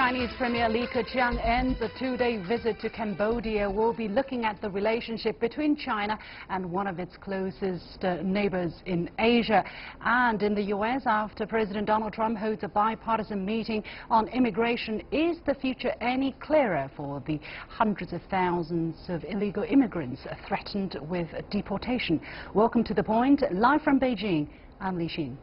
Chinese Premier Li Keqiang ends a two-day visit to Cambodia. We'll be looking at the relationship between China and one of its closest neighbors in Asia. And in the U.S., after President Donald Trump holds a bipartisan meeting on immigration, is the future any clearer for the hundreds of thousands of illegal immigrants threatened with deportation? Welcome to The Point. Live from Beijing, I'm Li Xin.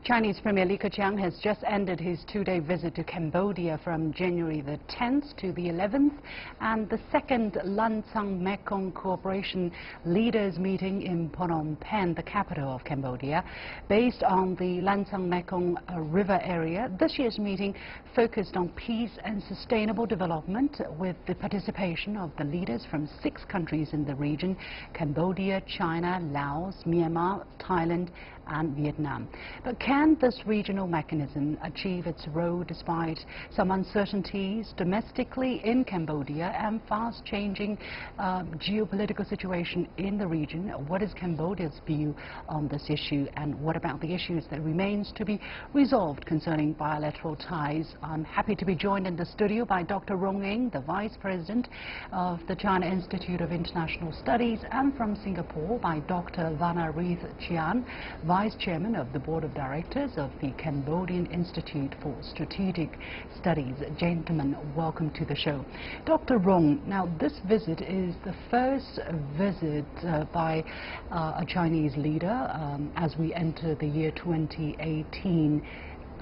Chinese Premier Li Keqiang has just ended his two-day visit to Cambodia from January the 10th to the 11th, and the second Lancang-Mekong Cooperation Leaders Meeting in Phnom Penh, the capital of Cambodia. Based on the Lancang-Mekong River area, this year's meeting focused on peace and sustainable development with the participation of the leaders from 6 countries in the region: Cambodia, China, Laos, Myanmar, Thailand and Vietnam. But can this regional mechanism achieve its role despite some uncertainties domestically in Cambodia and fast-changing geopolitical situation in the region? What is Cambodia's view on this issue, and what about the issues that remains to be resolved concerning bilateral ties? I'm happy to be joined in the studio by Dr. Rong Ying, the Vice President of the China Institute of International Studies, and from Singapore by Dr. Vannarith Chheang, Vice Chairman of the Board of Directors of the Cambodian Institute for Strategic Studies. Gentlemen, welcome to the show. Dr. Rong, now this visit is the first visit by a Chinese leader as we enter the year 2018,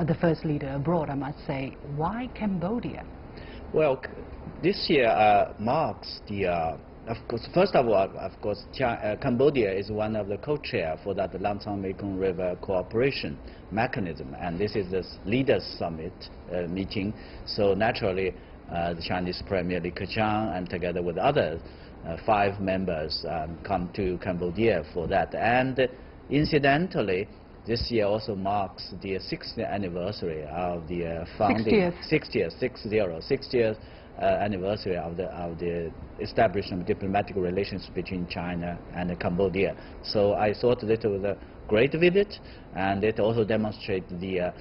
the first leader abroad, I must say. Why Cambodia? Well, this year marks the of course, first of all, of course, Cambodia is one of the co-chair for that Lancang-Mekong River Cooperation Mechanism, and this is the Leaders Summit meeting. So naturally, the Chinese Premier Li Keqiang and together with other 5 members come to Cambodia for that. And incidentally, this year also marks the 60th anniversary of the founding 60th anniversary of the establishment of diplomatic relations between China and Cambodia. So I thought that it was a great visit, and it also demonstrates the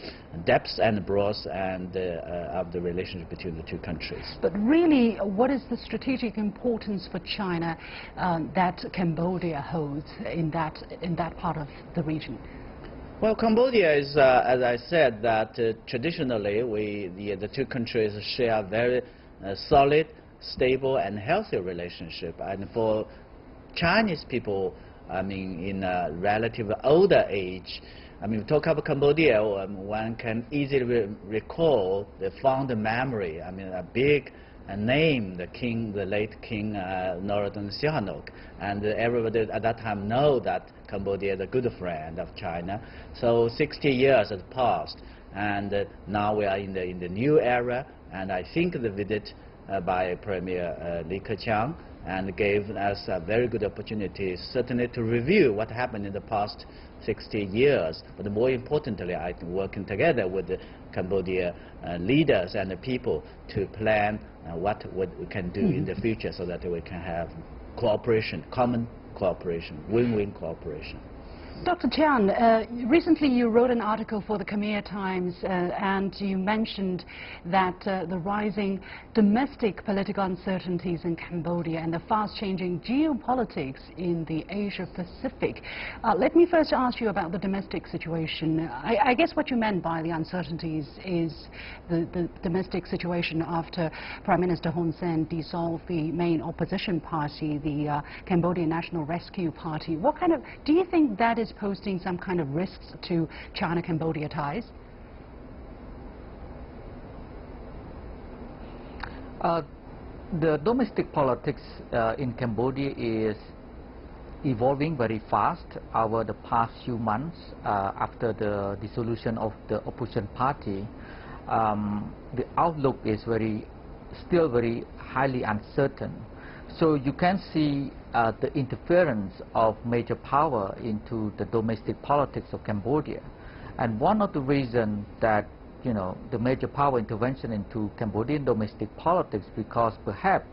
depth and breadth and of the relationship between the 2 countries. But really, what is the strategic importance for China that Cambodia holds in that part of the region? Well, Cambodia is, as I said, that traditionally the 2 countries share very solid, stable and healthy relationship. And for Chinese people, I mean, in a relatively older age, I mean, talk about Cambodia, one can easily recall the fond memory. I mean, a big name, the late King Norodom Sihanouk, and everybody at that time know that Cambodia is a good friend of China. So 60 years has passed, and now we are in the new era. And I think the visit by Premier Li Keqiang and gave us a very good opportunity, certainly, to review what happened in the past 60 years. But more importantly, I think working together with the Cambodia leaders and the people to plan what we can do in the future, so that we can have cooperation, common cooperation, win-win cooperation. Dr. Chheang, recently you wrote an article for the Khmer Times and you mentioned that the rising domestic political uncertainties in Cambodia and the fast-changing geopolitics in the Asia-Pacific. Let me first ask you about the domestic situation. I guess what you meant by the uncertainties is the domestic situation after Prime Minister Hun Sen dissolved the main opposition party, the Cambodian National Rescue Party. What kind of, do you think that is posing some kind of risks to China-Cambodia ties? The domestic politics in Cambodia is evolving very fast over the past few months after the dissolution of the opposition party. The outlook is still very highly uncertain. So you can see the interference of major power into the domestic politics of Cambodia. And one of the reasons that, the major power intervention into Cambodian domestic politics, because perhaps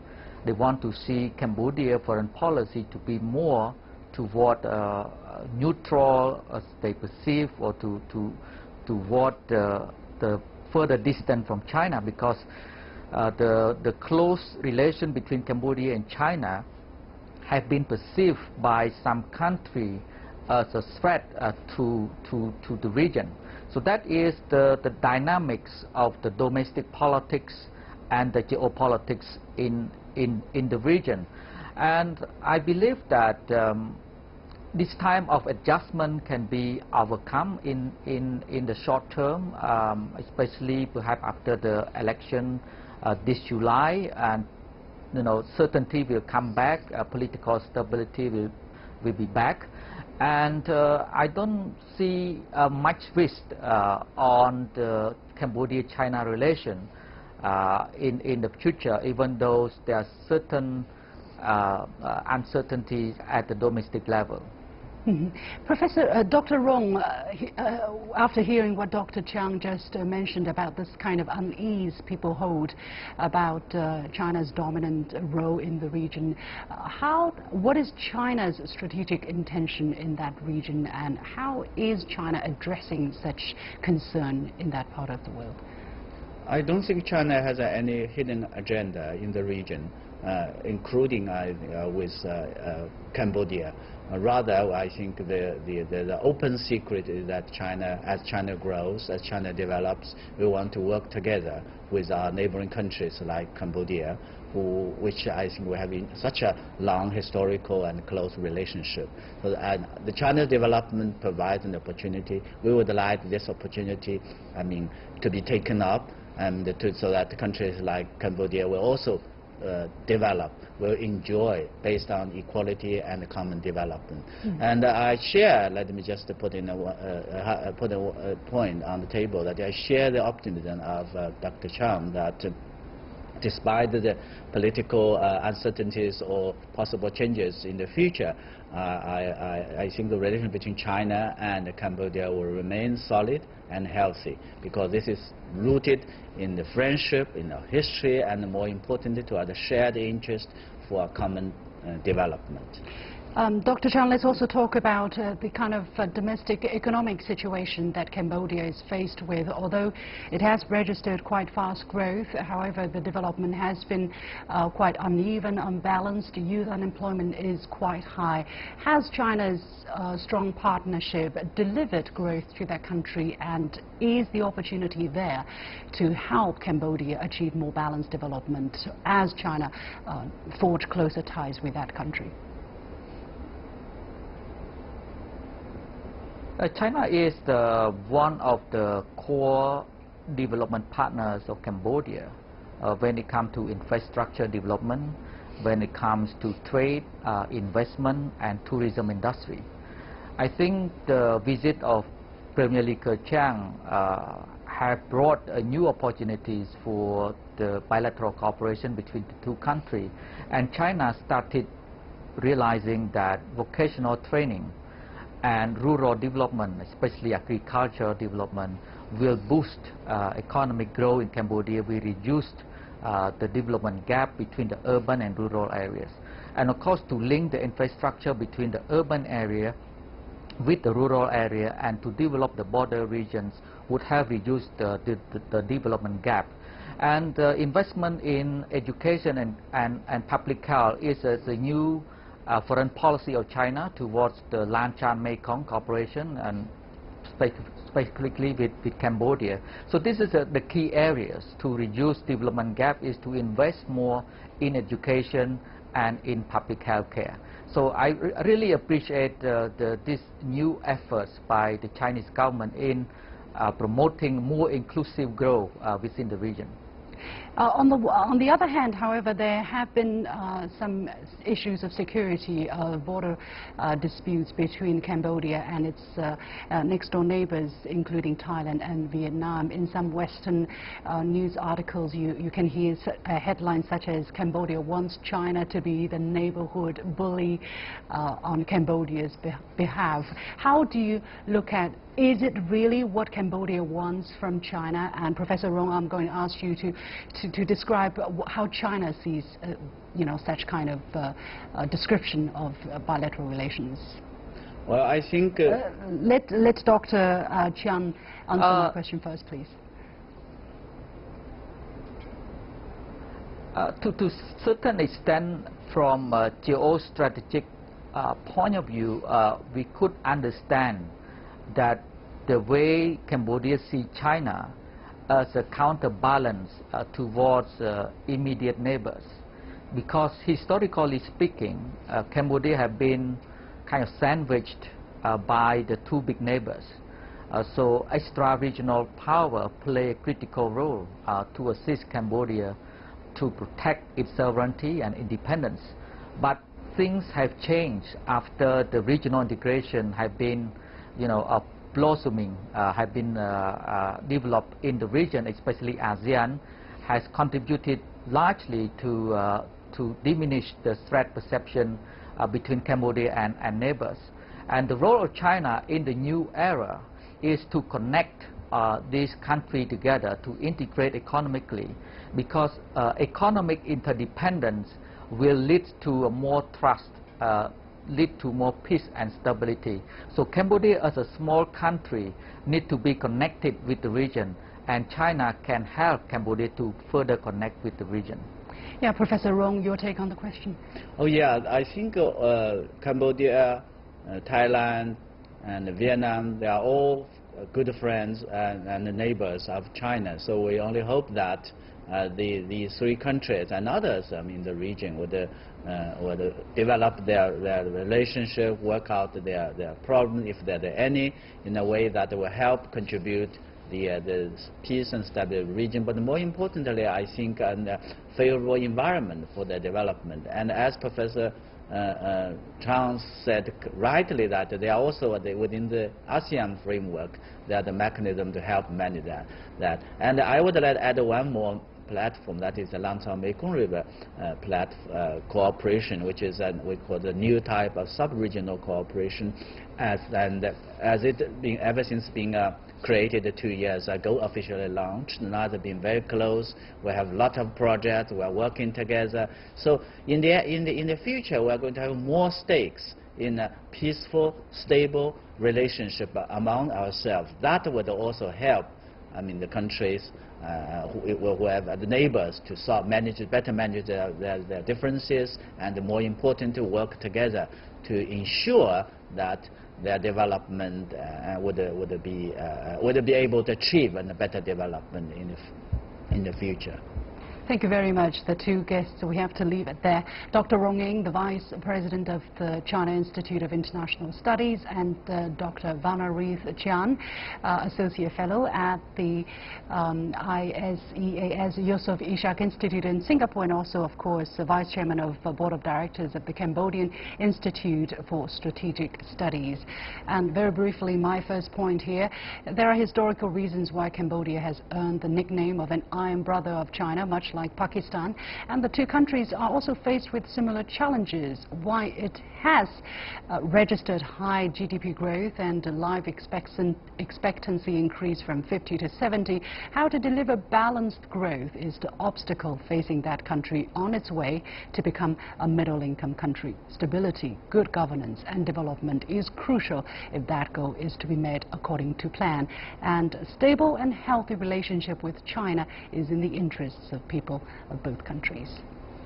they want to see Cambodia foreign policy to be more toward neutral as they perceive, or to what the further distance from China, because the close relation between Cambodia and China have been perceived by some country as a threat to the region. So that is the dynamics of the domestic politics and the geopolitics in the region. And I believe that this time of adjustment can be overcome in the short term, especially perhaps after the election this July, and certainty will come back, political stability will be back, and I don't see much risk on the Cambodia-China relation in the future, even though there are certain uncertainties at the domestic level. Professor, Dr. Rong, after hearing what Dr. Keqiang just mentioned about this kind of unease people hold about China's dominant role in the region, what is China's strategic intention in that region, and how is China addressing such concern in that part of the world? I don't think China has any hidden agenda in the region, including with Cambodia. Rather, I think the open secret is that China, as China grows, as China develops, we want to work together with our neighboring countries like Cambodia, which I think we have in such a long historical and close relationship. So, the China development provides an opportunity. We would like this opportunity, to be taken up, and so that countries like Cambodia will also develop, will enjoy based on equality and common development. And I share, let me just put a point on the table, that I share the optimism of Dr. Keqiang that despite the political uncertainties or possible changes in the future, I think the relation between China and Cambodia will remain solid and healthy, because this is rooted in the friendship, in our history, and more importantly, to our shared interest for common development. Dr. Keqiang, let's also talk about the kind of domestic economic situation that Cambodia is faced with. Although it has registered quite fast growth, however, the development has been quite uneven, unbalanced. Youth unemployment is quite high. Has China's strong partnership delivered growth to that country, and is the opportunity there to help Cambodia achieve more balanced development as China forge closer ties with that country? China is one of the core development partners of Cambodia when it comes to infrastructure development, when it comes to trade, investment, and tourism industry. I think the visit of Premier Li Keqiang have brought new opportunities for the bilateral cooperation between the two countries, and China started realizing that vocational training and rural development, especially agricultural development, will boost economic growth in Cambodia. We reduced the development gap between the urban and rural areas. And of course, to link the infrastructure between the urban area with the rural area and to develop the border regions would have reduced the development gap. And investment in education and public health is a new foreign policy of China towards the Lancang-Mekong cooperation, and specifically with Cambodia. So this is the key areas to reduce development gap, is to invest more in education and in public health care. So I really appreciate these new efforts by the Chinese government in promoting more inclusive growth within the region. On the other hand, however, there have been some issues of security, border disputes between Cambodia and its next-door neighbors, including Thailand and Vietnam. In some Western news articles, you can hear headlines such as "Cambodia wants China to be the neighborhood bully on Cambodia's behalf." How do you look at, is it really what Cambodia wants from China? And Professor Rong, I'm going to ask you to describe how China sees such kind of description of bilateral relations. Well, I think... let Dr. Chheang answer the question first, please. To a certain extent, from a geostrategic point of view, we could understand that the way Cambodia sees China as a counterbalance towards immediate neighbors, because historically speaking, Cambodia have been kind of sandwiched by the two big neighbors. So extra-regional power play a critical role to assist Cambodia to protect its sovereignty and independence. But things have changed after the regional integration have been, blossoming, have been developed in the region, especially ASEAN, has contributed largely to diminish the threat perception between Cambodia and neighbors. And the role of China in the new era is to connect these countries together, to integrate economically, because economic interdependence will lead to more trust, lead to more peace and stability. So Cambodia as a small country need to be connected with the region, and China can help Cambodia to further connect with the region. Yeah, Professor Rong, your take on the question? Oh yeah, I think Cambodia, Thailand, and Vietnam, they are all good friends and neighbors of China. So we only hope that the three countries and others in the region would develop their relationship, work out their problems, if there are any, in a way that will help contribute the peace and stability of the region. But more importantly, I think a favorable environment for their development. And as Professor Chheang said rightly, that they are also within the ASEAN framework, they are the mechanism to help manage that. And I would like to add one more platform, that is the Lancang-Mekong River cooperation, which is we call the new type of sub-regional cooperation, as it been ever since being created 2 years ago, officially launched. Now they've been very close. We have a lot of projects. We are working together. So in the future, we are going to have more stakes in a peaceful, stable relationship among ourselves. That would also help, the countries who have the neighbors to better manage their differences, and more important, to work together to ensure that their development would be able to achieve a better development in the future. Thank you very much, the two guests. We have to leave it there. Dr. Rong Ying, the Vice President of the China Institute of International Studies, and Dr. Vannarith Chheang, Associate Fellow at the ISEAS Yusof Ishak Institute in Singapore, and also, of course, the Vice Chairman of the Board of Directors of the Cambodian Institute for Strategic Studies. And very briefly, my first point here, there are historical reasons why Cambodia has earned the nickname of an iron brother of China, much like Pakistan, and the two countries are also faced with similar challenges. Why it has registered high GDP growth and life expectancy increase from 50 to 70, how to deliver balanced growth is the obstacle facing that country on its way to become a middle-income country. Stability, good governance and development is crucial if that goal is to be met according to plan, and a stable and healthy relationship with China is in the interests of people of both countries.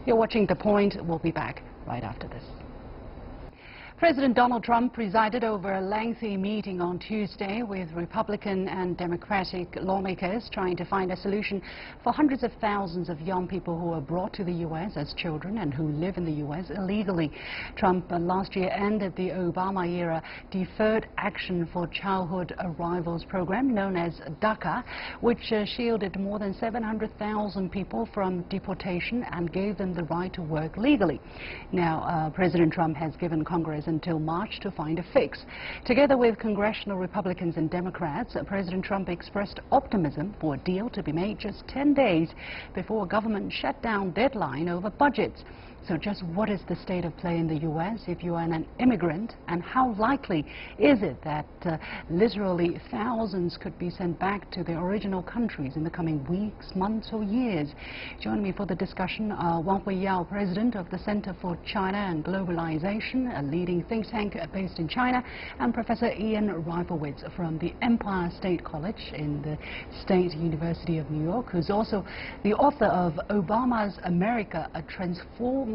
You're watching The Point. We'll be back right after this. President Donald Trump presided over a lengthy meeting on Tuesday with Republican and Democratic lawmakers trying to find a solution for hundreds of thousands of young people who are brought to the U.S. as children and who live in the U.S. illegally. Trump last year ended the Obama-era Deferred Action for Childhood Arrivals program known as DACA, which shielded more than 700,000 people from deportation and gave them the right to work legally. Now, President Trump has given Congress until March to find a fix. Together with congressional Republicans and Democrats, President Trump expressed optimism for a deal to be made just 10 days before a government shutdown deadline over budgets. So just what is the state of play in the U.S. if you are an immigrant, and how likely is it that literally thousands could be sent back to their original countries in the coming weeks, months or years? Joining me for the discussion are Wang Huiyao, President of the Center for China and Globalization, a leading think tank based in China, and Professor Ian Reifowitz from the Empire State College in the State University of New York, who's also the author of Obama's America, a Transformative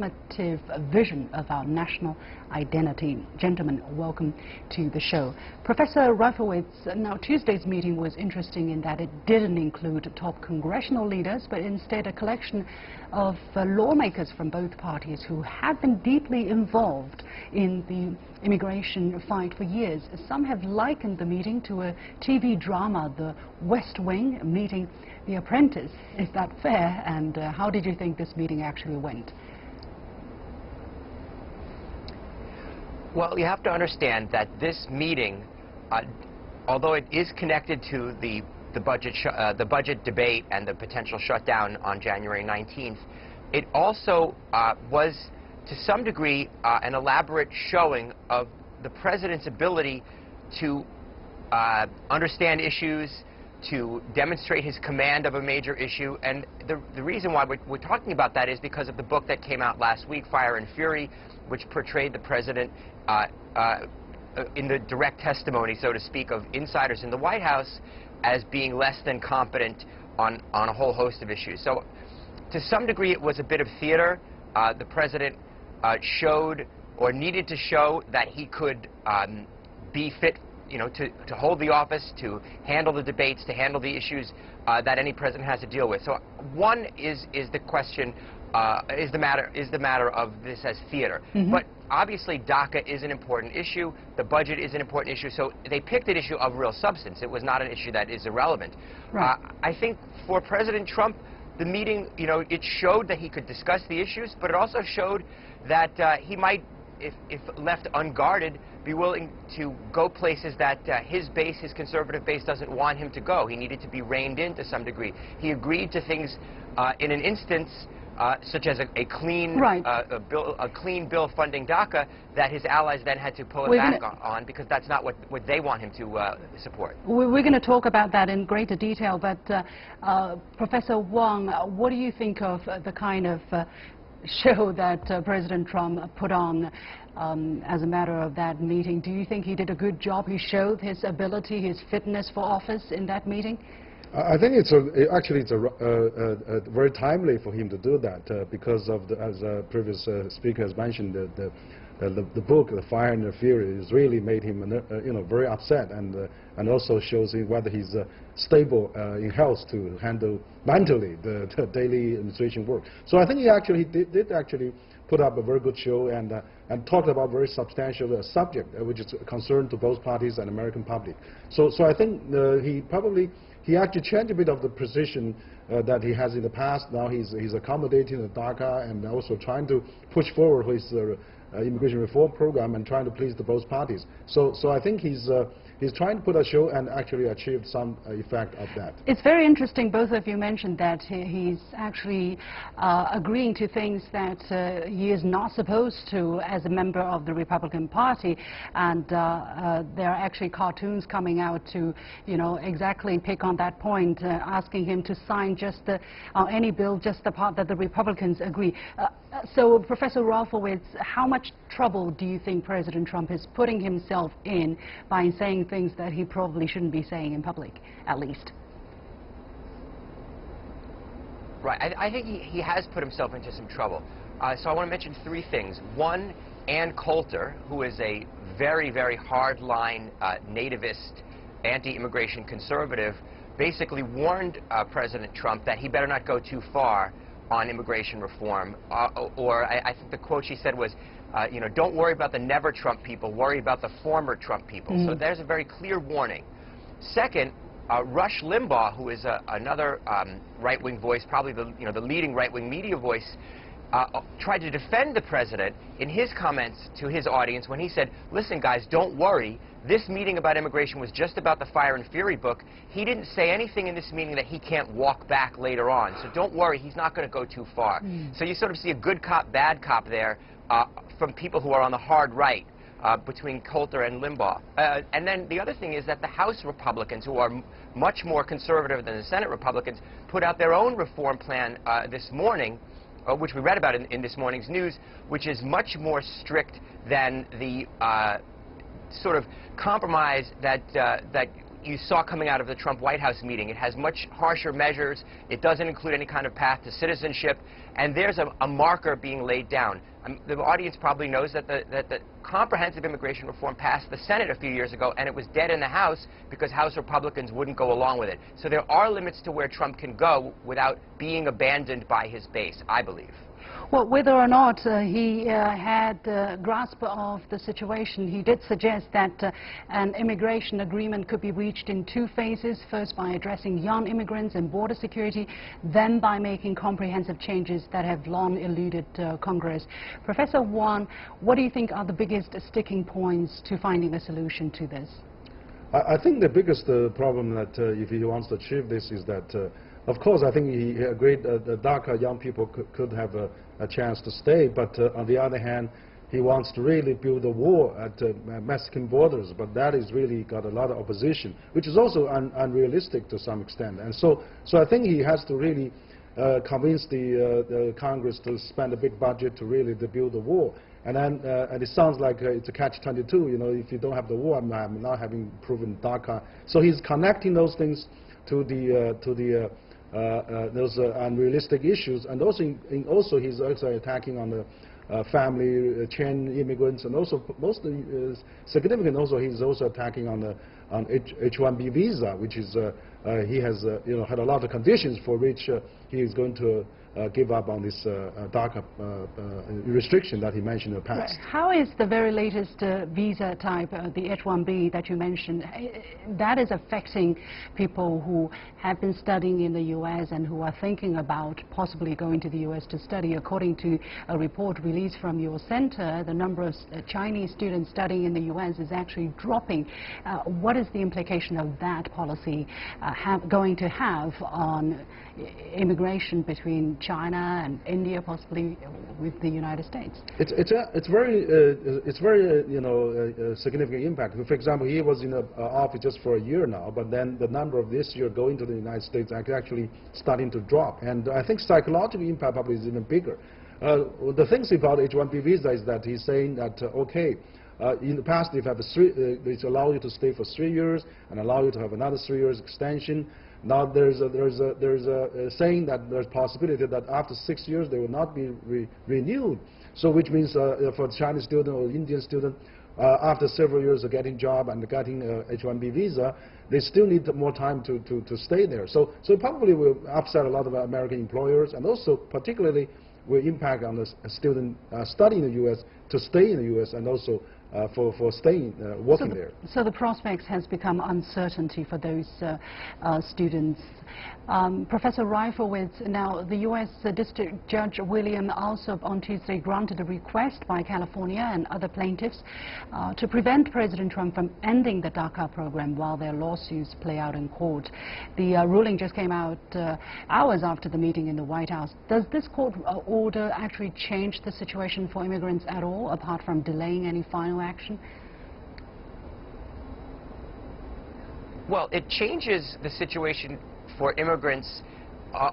Vision of Our National Identity. Gentlemen, welcome to the show. Professor Reifowitz, now Tuesday's meeting was interesting in that it didn't include top congressional leaders, but instead a collection of lawmakers from both parties who had been deeply involved in the immigration fight for years. Some have likened the meeting to a TV drama, The West Wing, meeting The Apprentice. Is that fair? And how did you think this meeting actually went? Well, you have to understand that this meeting, although it is connected to the budget debate and the potential shutdown on January 19th, it also was, to some degree, an elaborate showing of the president's ability to understand issues, to demonstrate his command of a major issue. And the reason why we're talking about that is because of the book that came out last week, Fire and Fury, which portrayed the president in the direct testimony, so to speak, of insiders in the White House as being less than competent on a whole host of issues. So to some degree it was a bit of theater. The president showed, or needed to show, that he could be fit, you know, to hold the office, to handle the debates, to handle the issues that any president has to deal with. So one is the question, is the matter of this as theater. Mm-hmm. But obviously DACA is an important issue, the budget is an important issue, so they picked an issue of real substance. It was not an issue that is irrelevant. Right. I think for President Trump, the meeting, you know, it showed that he could discuss the issues, but it also showed that he might, if left unguarded, be willing to go places that his base, his conservative base, doesn't want him to go. He needed to be reined in to some degree. He agreed to things in an instance such as a clean bill funding DACA that his allies then had to pull it back on because that's not what they want him to support. We're going to talk about that in greater detail, but Professor Wang, what do you think of the kind of show that President Trump put on as a matter of that meeting? Do you think he did a good job? He showed his ability, his fitness for office in that meeting? I think actually it's very timely for him to do that because of as previous speaker has mentioned, the book, The Fire and the Fury, has really made him very upset, and also shows whether he's stable in health to handle mentally the daily administration work. So I think he actually did actually put up a very good show and talked about very substantial subject which is a concern to both parties and American public. So I think he actually changed a bit of the position that he has in the past. Now he's accommodating the DACA and also trying to push forward his immigration reform program and trying to please the both parties. So I think he's trying to put a show and actually achieved some effect of that. It's very interesting, both of you mentioned that he's actually agreeing to things that he is not supposed to as a member of the Republican Party, and there are actually cartoons coming out to, you know, exactly pick on that point, asking him to sign just any bill, just the part that the Republicans agree. So, Professor Reifowitz, how much trouble do you think President Trump is putting himself in by saying things that he probably shouldn't be saying in public, at least? Right. I think he has put himself into some trouble. So I want to mention three things. One, Ann Coulter, who is a very, very hard-line nativist, anti-immigration conservative, basically warned President Trump that he better not go too far on immigration reform, or I think the quote she said was, you know, don't worry about the never Trump people, worry about the former Trump people. So there's a very clear warning. Second, Rush Limbaugh, who is another right-wing voice, probably the leading right-wing media voice, tried to defend the president in his comments to his audience when he said, listen guys, don't worry, this meeting about immigration was just about the Fire and Fury book. He didn't say anything in this meeting that he can't walk back later on. So don't worry, he's not going to go too far. So you sort of see a good cop, bad cop there from people who are on the hard right. Between Coulter and Limbaugh. And then the other thing is that the House Republicans, who are much more conservative than the Senate Republicans, put out their own reform plan this morning, which we read about in this morning's news, which is much more strict than the sort of compromise that you saw coming out of the Trump White House meeting. It has much harsher measures. It doesn't include any kind of path to citizenship. And there's a marker being laid down. The audience probably knows that the comprehensive immigration reform passed the Senate a few years ago, and it was dead in the House because House Republicans wouldn't go along with it. So there are limits to where Trump can go without being abandoned by his base, I believe. Well, whether or not he had grasp of the situation, he did suggest that an immigration agreement could be reached in 2 phases, first by addressing young immigrants and border security, then by making comprehensive changes that have long eluded Congress. Professor Wang, what do you think are the biggest sticking points to finding a solution to this? I think the biggest problem that if he wants to achieve this is that of course, I think he agreed that DACA young people could have a chance to stay, but on the other hand, he wants to really build a wall at Mexican borders, but that is really got a lot of opposition, which is also unrealistic to some extent. And so I think he has to really convince the Congress to spend a big budget to really build a wall. And then and it sounds like it's a catch-22. You know, if you don't have the wall, I'm not having proven DACA. So he's connecting those things to those unrealistic issues, and also he's also attacking on the family chain immigrants, and also most significant. Also, he's also attacking on the H-1B visa, which is he has had a lot of conditions for which he is going to give up on this DACA restriction that he mentioned in the past. How is the very latest visa type, the H-1B that you mentioned, that is affecting people who have been studying in the U.S. and who are thinking about possibly going to the U.S. to study? According to a report released from your center, the number of Chinese students studying in the U.S. is actually dropping. What is the implication of that policy going to have on immigration between China and India, possibly with the United States? It's very significant impact. For example, he was in office just for a year now, but then the number of this year going to the United States actually starting to drop, and I think psychological impact probably is even bigger. The things about H-1B visa is that he's saying that okay, in the past they allow you to stay for 3 years and allow you to have another 3 years extension. Now there's a saying that there's possibility that after 6 years they will not be renewed. So which means for a Chinese student or Indian student, after several years of getting job and getting H-1B visa, they still need more time to stay there. So probably will upset a lot of American employers, and also particularly will impact on the student studying in the U.S. to stay in the U.S. and also for staying, working there. So the prospects has become uncertainty for those students. Professor Reifowitz, now the U.S. District Judge William Alsop on Tuesday granted a request by California and other plaintiffs to prevent President Trump from ending the DACA program while their lawsuits play out in court. The ruling just came out hours after the meeting in the White House. Does this court order actually change the situation for immigrants at all, apart from delaying any final action? Well, it changes the situation for immigrants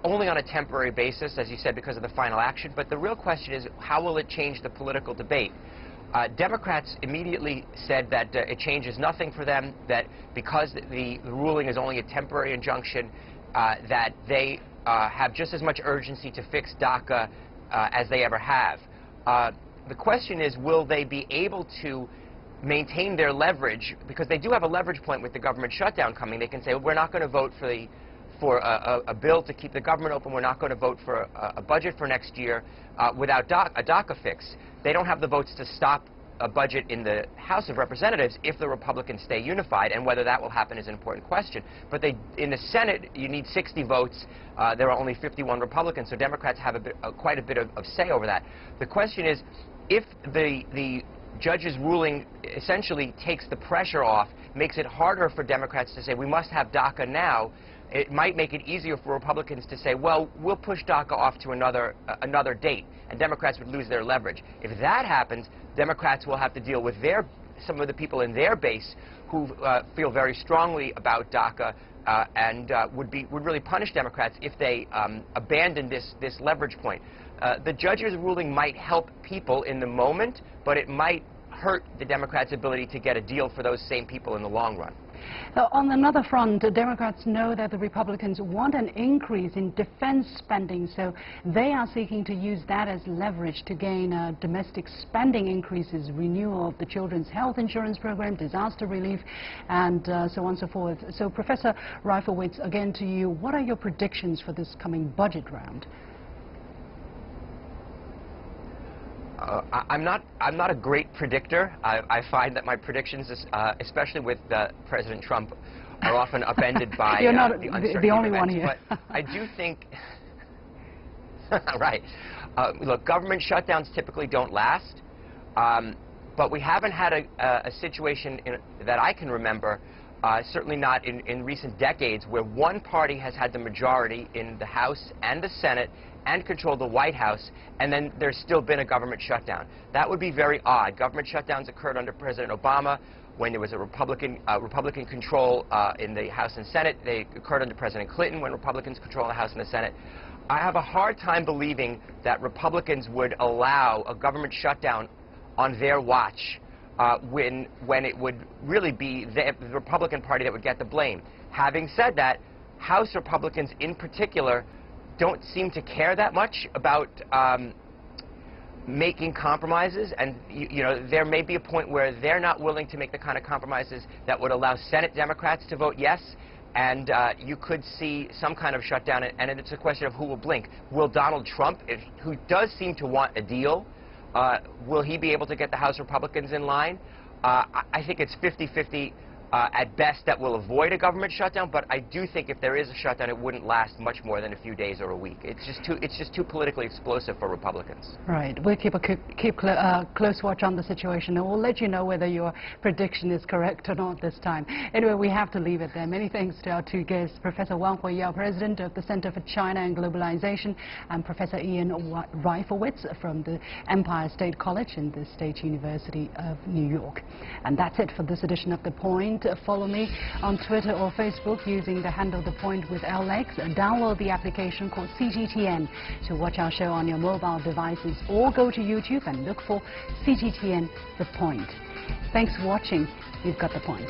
only on a temporary basis, as you said, because of the final action. But the real question is, how will it change the political debate? Democrats immediately said that it changes nothing for them, that because the ruling is only a temporary injunction, that they have just as much urgency to fix DACA as they ever have. The question is, will they be able to maintain their leverage? Because they do have a leverage point with the government shutdown coming. They can say, well, we're not going to vote for a bill to keep the government open. We're not going to vote for a budget for next year without a DACA fix. They don't have the votes to stop a budget in the House of Representatives if the Republicans stay unified, and whether that will happen is an important question. But in the Senate, you need 60 votes. There are only 51 Republicans, so Democrats have quite a bit of say over that. The question is, if the judge's ruling essentially takes the pressure off, makes it harder for Democrats to say, we must have DACA now. It might make it easier for Republicans to say, well, we'll push DACA off to another date, and Democrats would lose their leverage. If that happens, Democrats will have to deal with some of the people in their base who feel very strongly about DACA and would really punish Democrats if they abandon this leverage point. The judge's ruling might help people in the moment, but it might hurt the Democrats' ability to get a deal for those same people in the long run. On another front, Democrats know that the Republicans want an increase in defense spending, so they are seeking to use that as leverage to gain domestic spending increases, renewal of the children's health insurance program, disaster relief, and so on and so forth. So, Professor Reifowitz, again to you, what are your predictions for this coming budget round? I'm not a great predictor. I find that my predictions, especially with President Trump, are often upended by You're not the uncertainty the only events. one here. But I do think, right. Look, government shutdowns typically don't last, but we haven't had a situation that I can remember, certainly not in recent decades, where one party has had the majority in the House and the Senate and control the White House, and then there's still been a government shutdown. That would be very odd. Government shutdowns occurred under President Obama when there was a Republican control in the House and Senate. They occurred under President Clinton when Republicans control the House and the Senate. I have a hard time believing that Republicans would allow a government shutdown on their watch when it would really be the Republican Party that would get the blame. Having said that, House Republicans in particular don't seem to care that much about making compromises, and you know, there may be a point where they're not willing to make the kind of compromises that would allow Senate Democrats to vote yes, and you could see some kind of shutdown, and it's a question of who will blink. Will Donald Trump, who does seem to want a deal, will he be able to get the House Republicans in line? I think it's 50-50 at best that will avoid a government shutdown, but I do think if there is a shutdown, it wouldn't last much more than a few days or a week. It's just too politically explosive for Republicans. Right. We'll keep close watch on the situation, and we'll let you know whether your prediction is correct or not this time. Anyway, we have to leave it there. Many thanks to our two guests, Professor Wang Huiyao, President of the Center for China and Globalization, and Professor Ian Reifowitz from the Empire State College in the State University of New York. And that's it for this edition of The Point. Follow me on Twitter or Facebook using the handle The Point with LX. Download the application called CGTN to watch our show on your mobile devices, or go to YouTube and look for CGTN The Point. Thanks for watching. You've got The Point.